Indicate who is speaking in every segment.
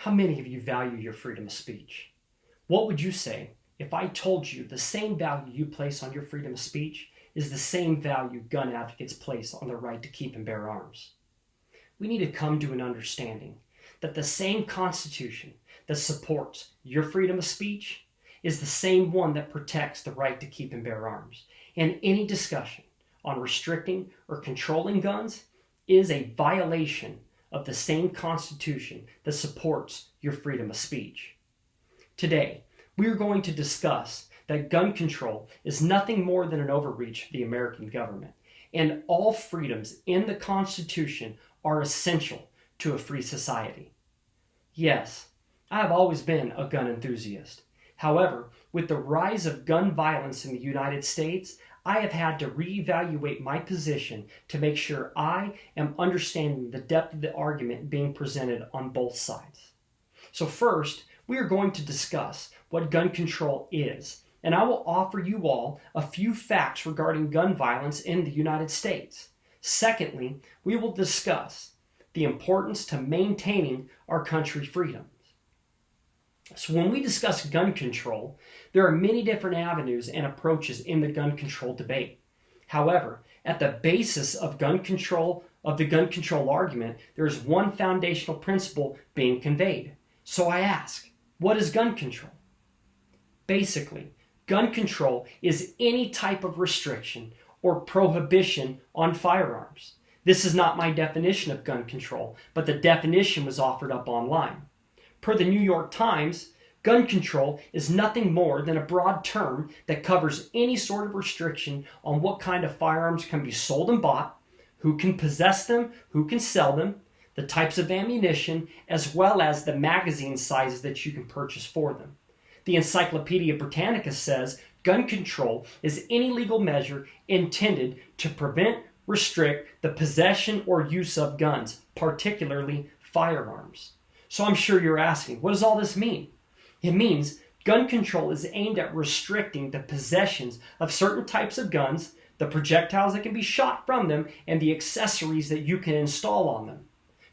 Speaker 1: How many of you value your freedom of speech? What would you say if I told you the same value you place on your freedom of speech is the same value gun advocates place on the right to keep and bear arms? We need to come to an understanding that the same Constitution that supports your freedom of speech is the same one that protects the right to keep and bear arms. And any discussion on restricting or controlling guns is a violation of the same Constitution that supports your freedom of speech. Today, we are going to discuss that gun control is nothing more than an overreach of the American government, and all freedoms in the Constitution are essential to a free society. Yes, I have always been a gun enthusiast. However, with the rise of gun violence in the United States, I have had to reevaluate my position to make sure I am understanding the depth of the argument being presented on both sides. So first, we are going to discuss what gun control is, and I will offer you all a few facts regarding gun violence in the United States. Secondly, we will discuss the importance to maintaining our country's freedoms. So when we discuss gun control, there are many different avenues and approaches in the gun control debate. However, at the basis of the gun control argument, there is one foundational principle being conveyed. So I ask, what is gun control? Basically, gun control is any type of restriction or prohibition on firearms. This is not my definition of gun control, but the definition was offered up online. Per the New York Times, gun control is nothing more than a broad term that covers any sort of restriction on what kind of firearms can be sold and bought, who can possess them, who can sell them, the types of ammunition, as well as the magazine sizes that you can purchase for them. The Encyclopedia Britannica says gun control is any legal measure intended to prevent, restrict the possession or use of guns, particularly firearms. So I'm sure you're asking, what does all this mean? It means gun control is aimed at restricting the possessions of certain types of guns, the projectiles that can be shot from them, and the accessories that you can install on them.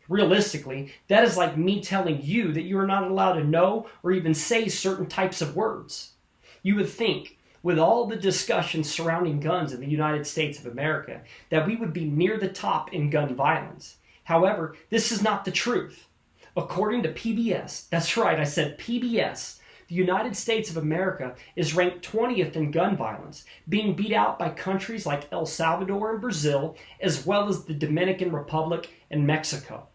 Speaker 1: Realistically, that is like me telling you that you are not allowed to know or even say certain types of words. You would think, with all the discussion surrounding guns in the United States of America, that we would be near the top in gun violence. However, this is not the truth. According to PBS, that's right, I said PBS, the United States of America is ranked 20th in gun violence, being beat out by countries like El Salvador and Brazil, as well as the Dominican Republic and Mexico.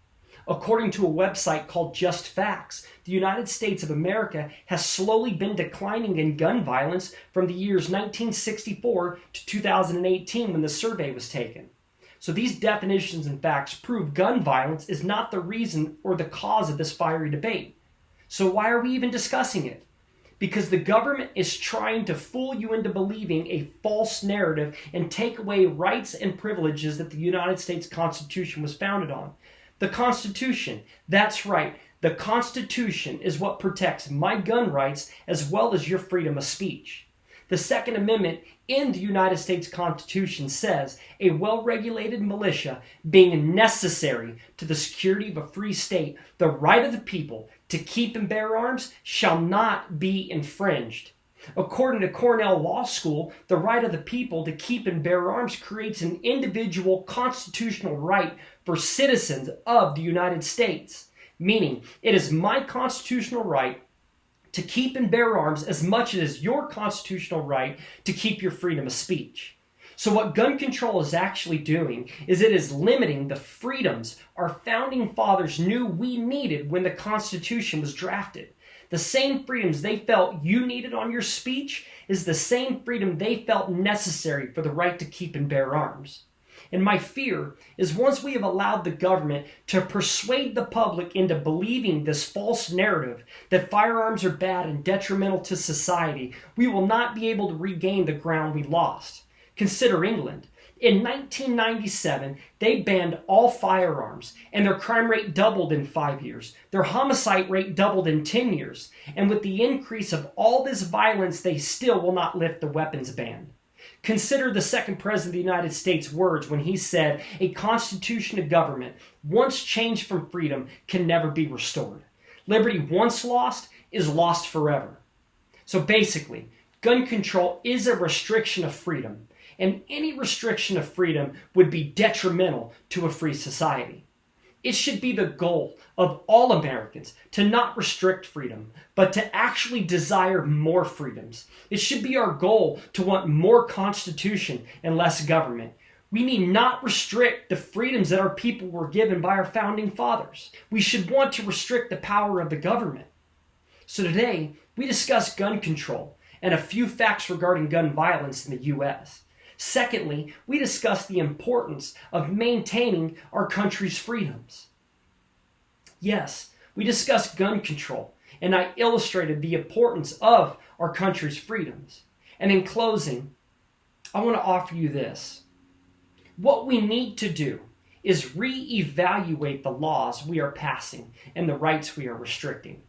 Speaker 1: According to a website called Just Facts, the United States of America has slowly been declining in gun violence from the years 1964 to 2018 when the survey was taken. So these definitions and facts prove gun violence is not the reason or the cause of this fiery debate. So why are we even discussing it? Because the government is trying to fool you into believing a false narrative and take away rights and privileges that the United States Constitution was founded on. The Constitution, that's right, the Constitution is what protects my gun rights as well as your freedom of speech. The Second Amendment in the United States Constitution says a well-regulated militia being necessary to the security of a free state, the right of the people to keep and bear arms shall not be infringed. According to Cornell Law School, the right of the people to keep and bear arms creates an individual constitutional right for citizens of the United States, meaning it is my constitutional right to keep and bear arms as much as your constitutional right to keep your freedom of speech. So what gun control is actually doing is it is limiting the freedoms our founding fathers knew we needed when the Constitution was drafted. The same freedoms they felt you needed on your speech is the same freedom they felt necessary for the right to keep and bear arms. And my fear is once we have allowed the government to persuade the public into believing this false narrative that firearms are bad and detrimental to society, we will not be able to regain the ground we lost. Consider England. In 1997, they banned all firearms, and their crime rate doubled in 5 years. Their homicide rate doubled in 10 years. And with the increase of all this violence, they still will not lift the weapons ban. Consider the second president of the United States' words when he said, "A constitution of government, once changed from freedom, can never be restored." Liberty once lost is lost forever. So basically, gun control is a restriction of freedom, and any restriction of freedom would be detrimental to a free society. It should be the goal of all Americans to not restrict freedom, but to actually desire more freedoms. It should be our goal to want more Constitution and less government. We need not restrict the freedoms that our people were given by our founding fathers. We should want to restrict the power of the government. So today, we discuss gun control and a few facts regarding gun violence in the U.S. Secondly, we discuss the importance of maintaining our country's freedoms. Yes, we discussed gun control, and I illustrated the importance of our country's freedoms. And in closing, I want to offer you this. What we need to do is reevaluate the laws we are passing and the rights we are restricting.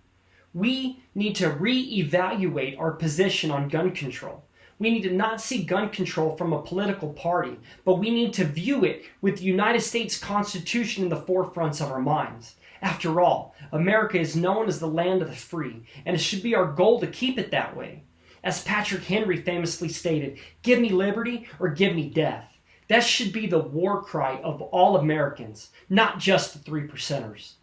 Speaker 1: We need to reevaluate our position on gun control. We need to not see gun control from a political party, but we need to view it with the United States Constitution in the forefronts of our minds. After all, America is known as the land of the free, and it should be our goal to keep it that way. As Patrick Henry famously stated, "Give me liberty or give me death." That should be the war cry of all Americans, not just the 3%ers.